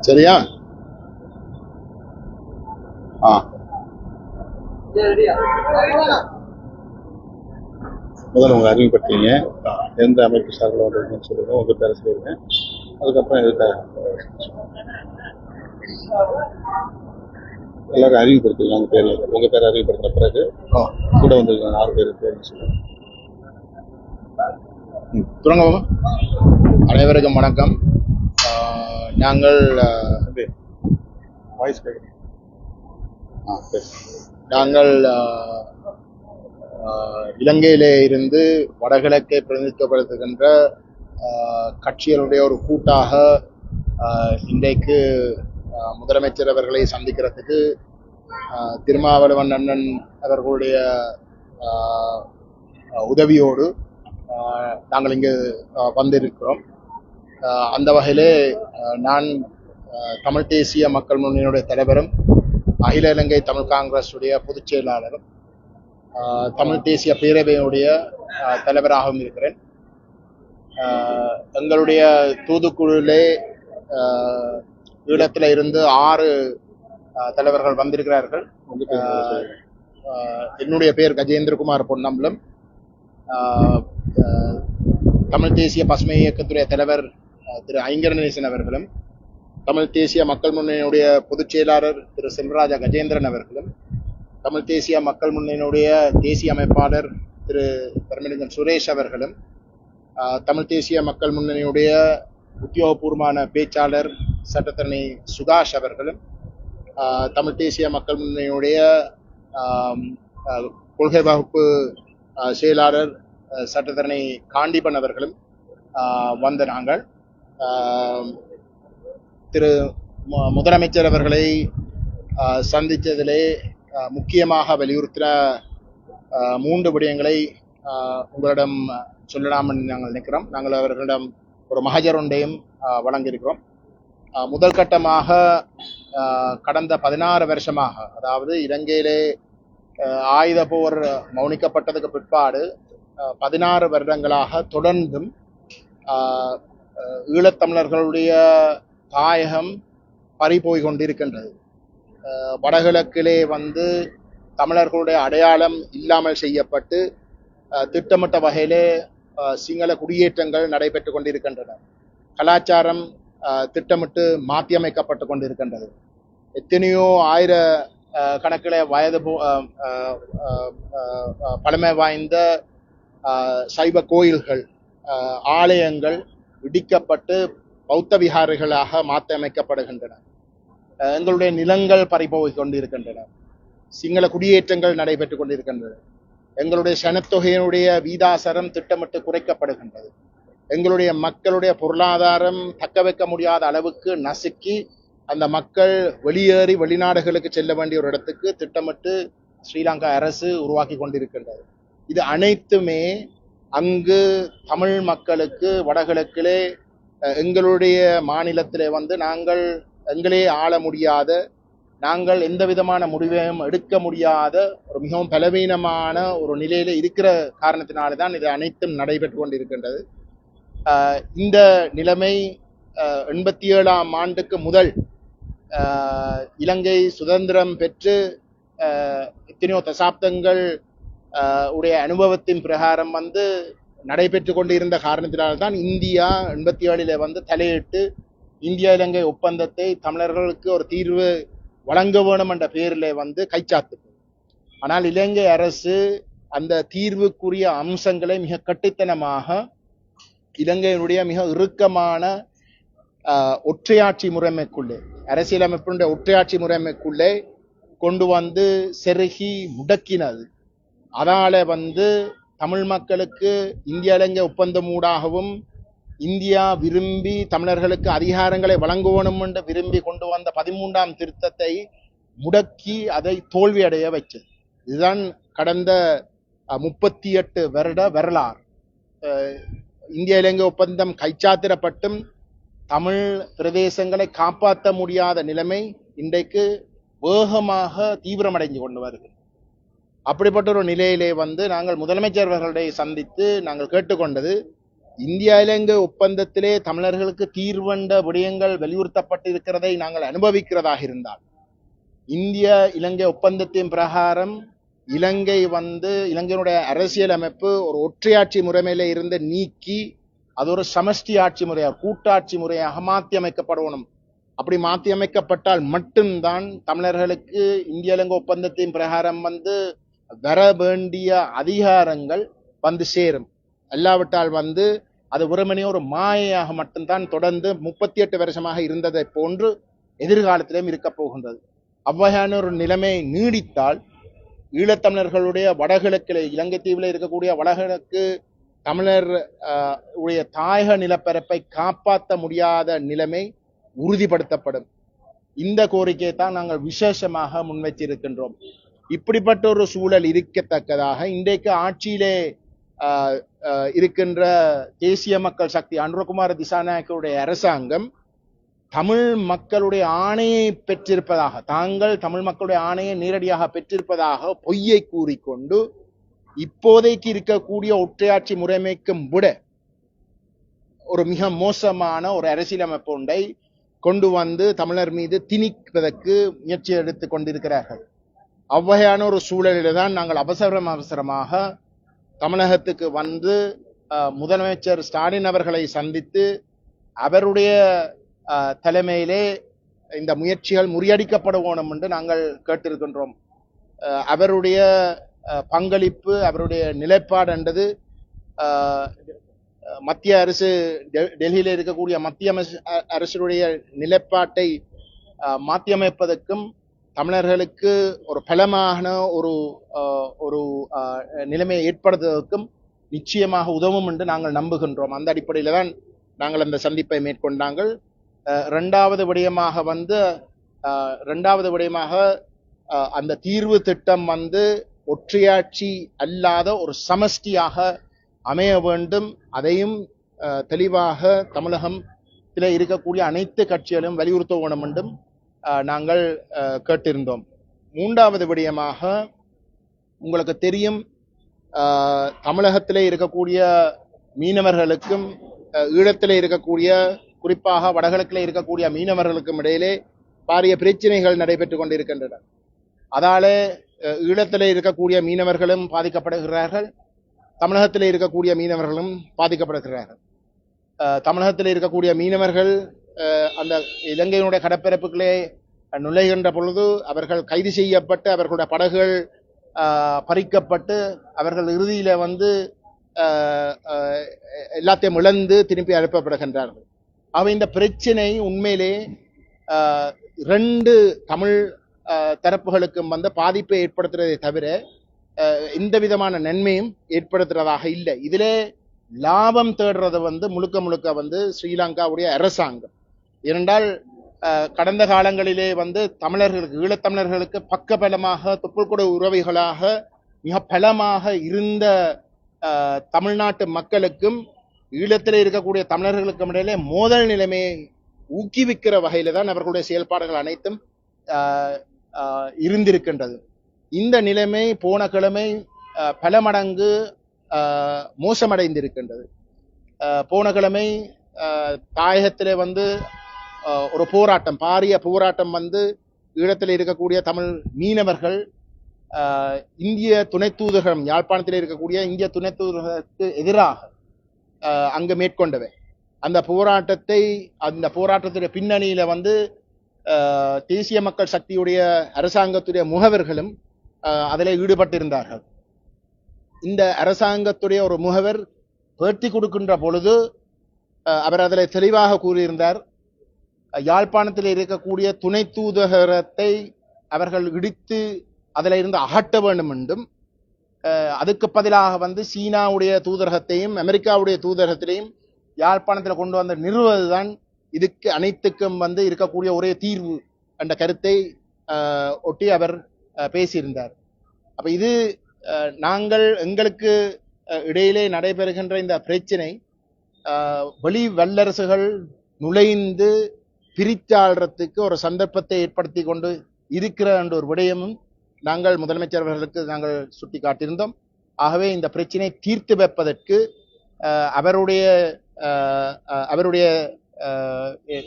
சரியா? முதல்ல உங்களை அறிமுகப்படுத்தீங்க, எந்த அமைப்பு சார்பில் வந்திருக்குன்னு சொல்லுங்க, உங்க பேரை சொல்லுங்க, அதுக்கப்புறம் எல்லாரும் அறிமுகப்படுத்துங்க. உங்க பேர் அறிமுகப்படுத்தின பிறகு கூட வந்திருக்காங்க 6 பேர் பேருன்னு சொல்லுங்க. தொடங்கலாமா? அனைவருக்கும் வணக்கம். நாங்கள் இலங்கையிலே இருந்து வடகிழக்கை பிரதிநிதித்துவப்படுத்துகின்ற கட்சிகளுடைய ஒரு கூட்டாக இன்றைக்கு முதலமைச்சர் அவர்களை சந்திக்கிறதுக்கு திருமாவளவன் அண்ணன் அவர்களுடைய உதவியோடு நாங்கள் இங்கு வந்திருக்கிறோம். அந்த வகையிலே நான் தமிழ் தேசிய மக்கள் முன்னணியினுடைய தலைவரும் அகில இலங்கை தமிழ் காங்கிரஸுடைய பொதுச் செயலாளரும் தமிழ் தேசிய பேரவையினுடைய தலைவராகவும் இருக்கிறேன். எங்களுடைய தூதுக்குழுவிலே ஈழத்தில் இருந்து 6 தலைவர்கள் வந்திருக்கிறார்கள். என்னுடைய பெயர் கஜேந்திரகுமார் பொன்னம்பலம். தமிழ் தேசிய பசுமை இயக்கத்துடைய தலைவர் திரு ஐங்கரநேசன் அவர்களும், தமிழ் தேசிய மக்கள் முன்னணியினுடைய பொதுச் செயலாளர் திரு செல்வராஜா கஜேந்திரன் அவர்களும், தமிழ் தேசிய மக்கள் முன்னணியினுடைய தேசிய அமைப்பாளர் திரு தர்மலிங்கம் சுரேஷ் அவர்களும், தமிழ் தேசிய மக்கள் முன்னணியுடைய உத்தியோகபூர்வமான பேச்சாளர் சட்டத்தரணி சுதாஷ் அவர்களும், தமிழ் தேசிய மக்கள் முன்னணியுடைய கொள்கை வகுப்பு செயலாளர் சட்டத்தரணி காண்டிபன் அவர்களும் வந்த நாங்கள் திரு முதலமைச்சர் அவர்களை சந்தித்ததிலே முக்கியமாக வலியுறுத்தின 3 விடயங்களை உங்களிடம் சொல்லலாம் என்று நாங்கள் நினைக்கிறோம். நாங்கள் அவர்களிடம் ஒரு மகஜர் ஒன்றையும் வழங்கியிருக்கிறோம். முதல் கட்டமாக கடந்த 16 வருஷமாக, அதாவது இலங்கையிலே ஆயுத போர் மௌனிக்கப்பட்டதுக்கு பிற்பாடு 16 வருடங்களாக தொடர்ந்தும் ஈழத்தமிழர்களுடைய தாயகம் பறிபோய் கொண்டிருக்கின்றது. வடகிழக்கிலே தமிழர்களுடைய அடையாளம் இல்லாமல் செய்யப்பட்டு திட்டமிட்ட வகையிலே சிங்கள குடியேற்றங்கள் நடைபெற்று கொண்டிருக்கின்றன. கலாச்சாரம் திட்டமிட்டு மாற்றியமைக்கப்பட்டு கொண்டிருக்கின்றது. எத்தனையோ கணக்கில் வயது பழமை வாய்ந்த சைவ கோயில்கள், ஆலயங்கள் இடிக்கப்பட்டு பௌத்த விகாரிகளாக மாற்றியமைக்கப்படுகின்றன. எங்களுடைய நிலங்கள் பறிபோய் கொண்டிருக்கின்றன. சிங்கள குடியேற்றங்கள் நடைபெற்றுக் கொண்டிருக்கின்றன. எங்களுடைய சனத்தொகையினுடைய வீதாசரம் திட்டமிட்டு குறைக்கப்படுகின்றது. எங்களுடைய மக்களுடைய பொருளாதாரம் தக்க வைக்க முடியாத அளவுக்கு நசுக்கி அந்த மக்கள் வெளியேறி வெளிநாடுகளுக்கு செல்ல வேண்டிய ஒரு இடத்துக்கு திட்டமிட்டு ஸ்ரீலங்கா அரசு உருவாக்கி கொண்டிருக்கின்றது. இது அனைத்துமே அங்கு தமிழ் மக்களுக்கு வடகிழக்கிலே எங்களுடைய மாநிலத்திலே நாங்கள் எங்களே ஆள முடியாத, நாங்கள் எந்த விதமான முடிவையும் எடுக்க முடியாத ஒரு மிகவும் பலவீனமான ஒரு நிலையில இருக்கிற காரணத்தினால்தான் தான் இது அனைத்தும் நடைபெற்று கொண்டிருக்கின்றது. இந்த நிலைமை 87ஆம் ஆண்டுக்கு முதல் இலங்கை சுதந்திரம் பெற்று எத்தனையோ தசாப்தங்கள் உடைய அனுபவத்தின் பிரகாரம் நடைபெற்று கொண்டிருந்த காரணத்தினால்தான் இந்தியா 87ல் தலையிட்டு இந்தியா இலங்கை ஒப்பந்தத்தை தமிழர்களுக்கு ஒரு தீர்வு வழங்க வேணும் என்ற பெயரில் கைச்சாத்துது. ஆனால் இலங்கை அரசு அந்த தீர்வுக்குரிய அம்சங்களை மிக கட்டுத்தனமாக இலங்கையினுடைய மிக இறுக்கமான ஒற்றையாட்சி முறைமைக்குள்ளே, அரசியலமைப்பினுடைய ஒற்றையாட்சி முறைமைக்குள்ளே கொண்டு செருகி முடக்கினது. அதால தமிழ் மக்களுக்கு இந்திய இலங்கை ஒப்பந்தம் ஊடாகவும் இந்தியா விரும்பி தமிழர்களுக்கு அதிகாரங்களை வழங்குவணும் என்று விரும்பி கொண்டு வந்த 13ஆம் திருத்தத்தை முடக்கி அதை தோல்வியடைய வைச்சது. இதுதான் கடந்த 38 வருட வரலாறு. இந்திய இலங்கை ஒப்பந்தம் கைச்சாத்திரப்பட்டும் தமிழ் பிரதேசங்களை காப்பாற்ற முடியாத நிலைமை இன்றைக்கு வேகமாக தீவிரமடைந்து கொண்டு வருகிறது. அப்படிப்பட்ட ஒரு நிலையிலே வந்து நாங்கள் முதலமைச்சர் அவர்களை சந்தித்து நாங்கள் கேட்டுக்கொண்டது, இந்தியா இலங்கை ஒப்பந்தத்திலே தமிழர்களுக்கு தீர்வண்ட விடயங்கள் வலியுறுத்தப்பட்டிருக்கிறதை நாங்கள் அனுபவிக்கிறதாக இருந்தால், இந்திய இலங்கை ஒப்பந்தத்தின் பிரகாரம் இலங்கை வந்து இலங்கையினுடைய அரசியல் அமைப்பு ஒரு ஒற்றையாட்சி முறைமையில இருந்து நீக்கி அது ஒரு சமஷ்டி ஆட்சி முறையாக கூட்டாட்சி முறையாக மாற்றி அமைக்கப்படணும். அப்படி மாற்றி அமைக்கப்பட்டால் மட்டும்தான் தமிழர்களுக்கு இந்திய இலங்கை ஒப்பந்தத்தின் பிரகாரம் வந்து வர வேண்டிய அதிகாரங்கள் வந்து சேரும். அல்லாவிட்டால் வந்து அது வெறுமனே ஒரு மாயையாக மட்டும்தான் தொடர்ந்து 38 வருஷமாக இருந்ததை போன்று எதிர்காலத்திலும் இருக்க போகின்றது. அவ்வகையான ஒரு நிலைமை நீடித்தால் ஈழத்தமிழர்களுடைய வடகிழக்கில் இலங்கை தீவில் இருக்கக்கூடிய வடகிழக்கு தமிழர் உடைய தாயக நிலப்பரப்பை காப்பாற்ற முடியாத நிலைமை உறுதிப்படுத்தப்படும். இந்த கோரிக்கையை தான் நாங்கள் விசேஷமாக முன்வைத்திருக்கின்றோம். இப்படிப்பட்ட ஒரு சூழல் இருக்கத்தக்கதாக இன்றைக்கு ஆட்சியிலே இருக்கின்ற தேசிய மக்கள் சக்தி அனுரகுமார திசாநாயக்கருடைய அரசாங்கம் தமிழ் மக்களுடைய ஆணையை பெற்றிருப்பதாக, தாங்கள் தமிழ் மக்களுடைய ஆணையை நேரடியாக பெற்றிருப்பதாக பொய்யை கூறிக்கொண்டு இப்போதைக்கு இருக்கக்கூடிய ஒற்றையாட்சி முறைமைக்கும் விட ஒரு மிக மோசமான ஒரு அரசியலமைப்பு ஒன்றை கொண்டு வந்து தமிழர் மீது திணிப்பதற்கு முயற்சி எடுத்துக் கொண்டிருக்கிறார்கள். அவ்வகையான ஒரு சூழலில் தான் நாங்கள் அவசரமாக தமிழகத்துக்கு வந்து முதலமைச்சர் ஸ்டாலின் அவர்களை சந்தித்து அவருடைய தலைமையிலே இந்த முயற்சிகள் முறியடிக்கப்பட வேணும் என்று நாங்கள் கேட்டிருக்கின்றோம். அவருடைய பங்களிப்பு, அவருடைய நிலைப்பாடு என்றது மத்திய அரசு டெல்லியில் இருக்கக்கூடிய மத்திய அரசுடைய நிலைப்பாட்டை மாற்றியமைப்பதற்கும் தமிழர்களுக்கு ஒரு பலமான ஒரு நிலைமையை ஏற்படுத்துவதற்கும் நிச்சயமாக உதவும் என்று நாங்கள் நம்புகின்றோம். அந்த அடிப்படையில் தான் நாங்கள் அந்த சந்திப்பை மேற்கொண்டாங்கள். இரண்டாவது விடயமாக அந்த தீர்வு திட்டம் வந்து ஒற்றையாட்சி அல்லாத ஒரு சமஷ்டியாக அமைய வேண்டும். அதையும் தெளிவாக தமிழகத்தில் இருக்கக்கூடிய அனைத்து கட்சிகளும் வலியுறுத்த வேண்டும் என்றும் நாங்கள் கேட்டிருந்தோம். மூன்றாவது விடயமாக உங்களுக்கு தெரியும், தமிழகத்திலே இருக்கக்கூடிய மீனவர்களுக்கும் ஈழத்திலே இருக்கக்கூடிய குறிப்பாக வடகிழக்கிலே இருக்கக்கூடிய மீனவர்களுக்கும் இடையிலே பாரிய பிரச்சனைகள் நடைபெற்றுக் கொண்டிருக்கின்றன. அதாலே ஈழத்திலே இருக்கக்கூடிய மீனவர்களும் பாதிக்கப்படுகிறார்கள், தமிழகத்திலே இருக்கக்கூடிய மீனவர்களும் பாதிக்கப்படுகிறார்கள். தமிழகத்தில் இருக்கக்கூடிய மீனவர்கள் அந்த இலங்கையினுடைய கடற்பரப்புகளே நுழைகின்ற பொழுது அவர்கள் கைது செய்யப்பட்டு அவர்களுடைய படகுகள் பறிக்கப்பட்டு அவர்கள் இறுதியில வந்து எல்லாத்தையும் இழந்து திருப்பி அனுப்பப்படுகின்றார்கள். அவை இந்த பிரச்சனை உண்மையிலே இரண்டு தமிழ் தரப்புகளுக்கும் வந்து பாதிப்பை ஏற்படுத்துறதை தவிர எந்த விதமான நன்மையும் ஏற்படுத்துறதாக இல்லை. இதிலே லாபம் தேடுறது வந்து முழுக்க வந்து ஸ்ரீலங்காவுடைய அரசாங்கம். ஏனென்றால் கடந்த காலங்களிலே வந்து தமிழர்களுக்கு ஈழத்தமிழர்களுக்கு பக்கபலமாக தொப்புள்கொடை உறவுகளாக மிக பலமாக இருந்த தமிழ்நாட்டு மக்களுக்கும் ஈழத்தில் இருக்கக்கூடிய தமிழர்களுக்கும் இடையிலே மோதல் நிலைமையை ஊக்குவிக்கிற வகையில தான் அவர்களுடைய செயல்பாடுகள் அனைத்தும் இருந்திருக்கின்றது. இந்த நிலைமை போன கிழமை பல மடங்கு மோசமடைந்திருக்கின்றது. போன கிழமை தாயகத்திலே வந்து ஒரு போராட்டம், பாரிய போராட்டம் வந்து ஈழத்தில் இருக்கக்கூடிய தமிழ் மீனவர்கள் இந்திய துணை தூதரகம், யாழ்ப்பாணத்தில் இருக்கக்கூடிய இந்திய துணை தூதரகத்துக்கு எதிராக அங்கு மேற்கொண்டவை. அந்த போராட்டத்துடைய பின்னணியில வந்து தேசிய மக்கள் சக்தியுடைய அரசாங்கத்துடைய முகவர்களும் அதில் ஈடுபட்டிருந்தார்கள். இந்த அரசாங்கத்துடைய ஒரு முகவர் பேட்டி கொடுக்கின்ற பொழுது அவர் அதில் தெளிவாக கூறியிருந்தார், யாழ்ப்பாணத்தில் இருக்கக்கூடிய துணை தூதரகத்தை அவர்கள் இடித்து அதில் இருந்து அகற்ற வேண்டும் என்றும், அதுக்கு பதிலாக வந்து சீனாவுடைய தூதரகத்தையும் அமெரிக்காவுடைய தூதரகத்திலையும் யாழ்ப்பாணத்தில் கொண்டு வந்து நிறுவுவதுதான் இதுக்கு அனைத்துக்கும் வந்து இருக்கக்கூடிய ஒரே தீர்வு என்ற கருத்தை ஒட்டி அவர் பேசியிருந்தார். அப்ப இது நாங்கள் எங்களுக்கு இடையிலே நடைபெறுகின்ற இந்த பிரச்சனை வெளி வல்லரசுகள் நுழைந்து பிரித்தாள்றதுக்கு ஒரு சந்தர்ப்பத்தை ஏற்படுத்தி கொண்டு இருக்கிற என்ற ஒரு விடயமும் நாங்கள் முதலமைச்சர் அவர்களுக்கு நாங்கள் சுட்டிக்காட்டியிருந்தோம். ஆகவே இந்த பிரச்சினை தீர்த்து வைப்பதற்கு அவருடைய அவருடைய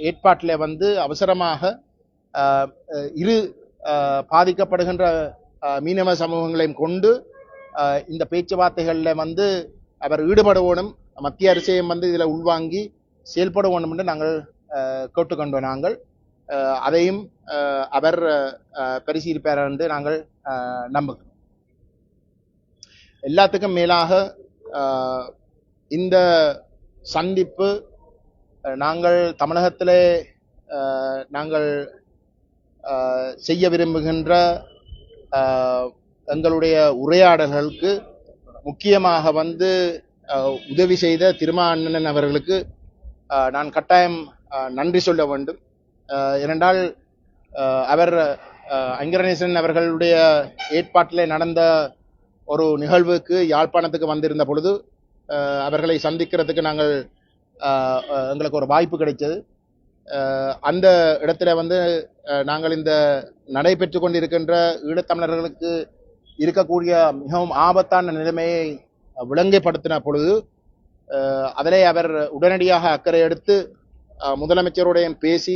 ஏற்பாட்டில் வந்து அவசரமாக இரு பாதிக்கப்படுகின்ற மீனவ சமூகங்களையும் கொண்டு இந்த பேச்சுவார்த்தைகளில் வந்து அவர் ஈடுபடணும், மத்திய அரசையும் வந்து இதில் உள்வாங்கி செயல்பட வேண்டும் என்று நாங்கள் கேட்டுக்கொண்டோம். நாங்கள் அதையும் அவர் பரிசீலிப்பார் என்று நாங்கள் நம்புகிறோம். எல்லாத்துக்கும் மேலாக இந்த சந்திப்பு நாங்கள் தமிழகத்திலே நாங்கள் செய்ய விரும்புகின்ற எங்களுடைய உரையாடல்களுக்கு முக்கியமாக வந்து உதவி செய்த திருமாவண்ணன் அவர்களுக்கு நான் கட்டாயம் நன்றி சொல்ல வேண்டும். ஏனென்றால் அவர் ஐங்கரநேசன் அவர்களுடைய ஏற்பாட்டில் நடந்த ஒரு நிகழ்வுக்கு யாழ்ப்பாணத்துக்கு வந்திருந்த பொழுது அவர்களை சந்திக்கிறதுக்கு நாங்கள் எங்களுக்கு ஒரு வாய்ப்பு கிடைத்தது. அந்த இடத்துல வந்து நாங்கள் இந்த நடைபெற்று கொண்டிருக்கின்ற ஈழத்தமிழர்களுக்கு இருக்கக்கூடிய மிகவும் ஆபத்தான நிலைமையை விளங்கப்படுத்தின பொழுது அதிலே அவர் உடனடியாக அக்கறை எடுத்து முதலமைச்சருடைய பேசி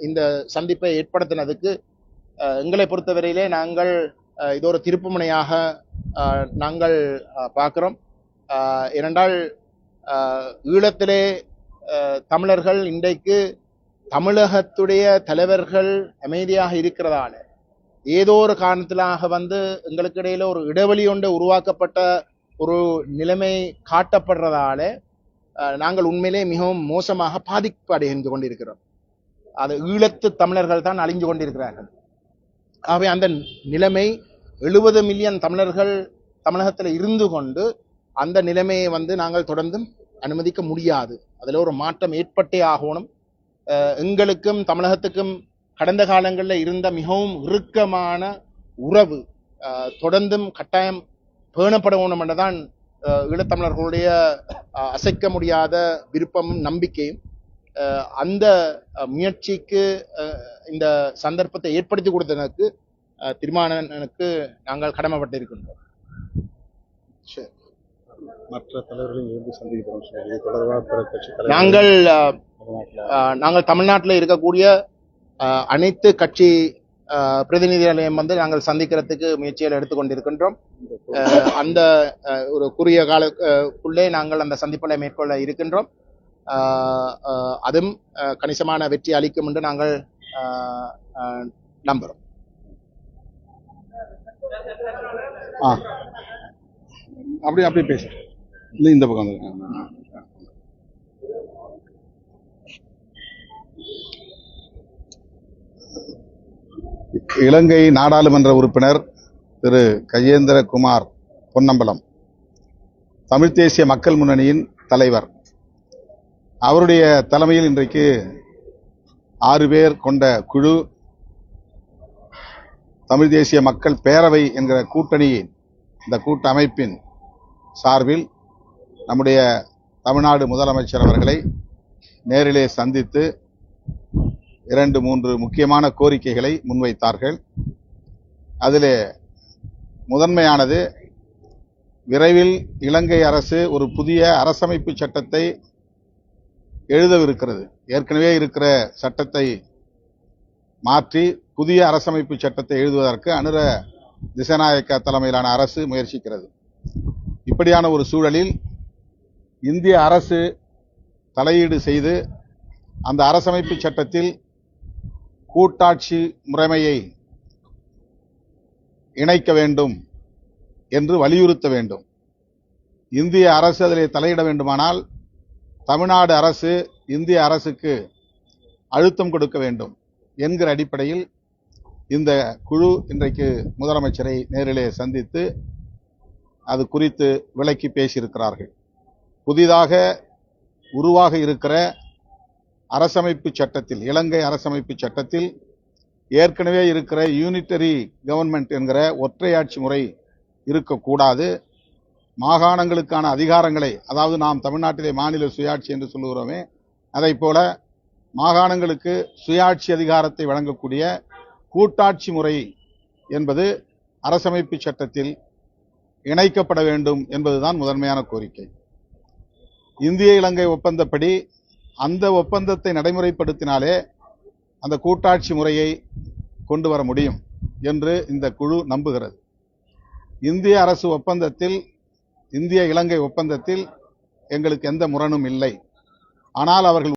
இந்த சந்திப்பை ஏற்படுத்தினதுக்கு எங்களை பொறுத்தவரையிலே நாங்கள் இது ஒரு திருப்புமுனையாக நாங்கள் பார்க்கிறோம். ஏனென்றால் ஈழத்திலே தமிழர்கள் இன்றைக்கு தமிழகத்துடைய தலைவர்கள் அமைதியாக இருக்கிறதால ஏதோ ஒரு காரணத்திலாக வந்து எங்களுக்கு இடையில ஒரு இடைவெளி ஒன்று உருவாக்கப்பட்ட ஒரு நிலைமை காட்டப்படுறதால நாங்கள் உண்மையிலே மிகவும் மோசமாக பாதிப்பு அடைந்து கொண்டிருக்கிறோம். அது ஈழத்து தமிழர்கள் தான் அழிஞ்சு கொண்டிருக்கிறார்கள். ஆகவே அந்த நிலைமை 70 மில்லியன் தமிழர்கள் தமிழகத்தில் இருந்து கொண்டு அந்த நிலைமையை வந்து நாங்கள் தொடர்ந்தும் அனுமதிக்க முடியாது. அதில் ஒரு மாற்றம் ஏற்பட்டே ஆகணும். எங்களுக்கும் தமிழகத்துக்கும் கடந்த காலங்களில் இருந்த மிகவும் இறுக்கமான உறவு தொடர்ந்தும் கட்டாயம் பேணப்படணும் என்றுதான் ஈழத்தமிழர்களுடைய அசைக்க முடியாத விருப்பமும் நம்பிக்கையும். அந்த முயற்சிக்கு இந்த சந்தர்ப்பத்தை ஏற்படுத்தி கொடுத்ததற்கு திருமாவளவனுக்கு நாங்கள் கடமைப்பட்டிருக்கின்றோம். மற்ற தலைவர்களையும் சந்திக்கிறோம். நாங்கள் தமிழ்நாட்டில் இருக்கக்கூடிய அனைத்து கட்சி பிரதிநிதிகளையும் வந்து நாங்கள் சந்திக்கிறதுக்கு முயற்சிகள் எடுத்துக்கொண்டிருக்கின்றோம். அந்த ஒரு குறுகிய காலக்குள்ளே நாங்கள் அந்த சந்திப்புகளை மேற்கொள்ள இருக்கின்றோம். அதுவும் கணிசமான வெற்றி அளிக்கும் என்று நாங்கள் நம்புகிறோம். அப்படி பேச இந்த பக்கம் இலங்கை நாடாளுமன்ற உறுப்பினர் திரு கஜேந்திரகுமார் பொன்னம்பலம், தமிழ் தேசிய மக்கள் முன்னணியின் தலைவர். அவருடைய தலைமையில் இன்றைக்கு 6 பேர் கொண்ட குழு தமிழ் தேசிய மக்கள் பேரவை என்கிற கூட்டணியின் இந்த கூட்டமைப்பின் சார்பில் நம்முடைய தமிழ்நாடு முதலமைச்சர் அவர்களை நேரிலே சந்தித்து 2-3 முக்கியமான கோரிக்கைகளை முன்வைத்தார்கள். அதிலே முதன்மையானது, விரைவில் இலங்கை அரசு ஒரு புதிய அரசமைப்பு சட்டத்தை எழுதவிருக்கிறது. ஏற்கனவே இருக்கிற சட்டத்தை மாற்றி புதிய அரசமைப்பு சட்டத்தை எழுதுவதற்கு அனுர திசாநாயக்க தலைமையிலான அரசு முயற்சிக்கிறது. இப்படியான ஒரு சூழலில் இந்திய அரசு தலையீடு செய்து அந்த அரசமைப்பு சட்டத்தில் கூட்டாட்சி முறைமையை இணைக்க வேண்டும் என்று வலியுறுத்த வேண்டும். இந்திய அரசு அதில் தலையிட வேண்டுமானால் தமிழ்நாடு அரசு இந்திய அரசுக்கு அழுத்தம் கொடுக்க வேண்டும் என்கிற அடிப்படையில் இந்த குழு இன்றைக்கு முதலமைச்சரை நேரிலே சந்தித்து அது குறித்து விளக்கி பேசியிருக்கிறார்கள். புதிதாக உருவாக இருக்கிற அரசமைப்பு சட்டத்தில், இலங்கை அரசமைப்பு சட்டத்தில் ஏற்கனவே இருக்கிற யூனிட்டரி கவர்மெண்ட் என்கிற ஒற்றையாட்சி முறை இருக்கக்கூடாது. மாகாணங்களுக்கான அதிகாரங்களை, அதாவது நாம் தமிழ்நாட்டிலே மாநில சுயாட்சி என்று சொல்லுகிறோமே, அதை போல மாகாணங்களுக்கு சுயாட்சி அதிகாரத்தை வழங்கக்கூடிய கூட்டாட்சி முறை என்பது அரசமைப்பு சட்டத்தில் இணைக்கப்பட வேண்டும் என்பதுதான் முதன்மையான கோரிக்கை. இந்திய இலங்கை ஒப்பந்தப்படி அந்த ஒப்பந்தத்தை நடைமுறைப்படுத்தினாலே அந்த கூட்டாட்சி முறையை கொண்டு வர முடியும் என்று இந்த குழு நம்புகிறது. இந்திய அரசு ஒப்பந்தத்தில், இந்திய இலங்கை ஒப்பந்தத்தில் எங்களுக்கு எந்த முரணும் இல்லை. ஆனால் அவர்கள்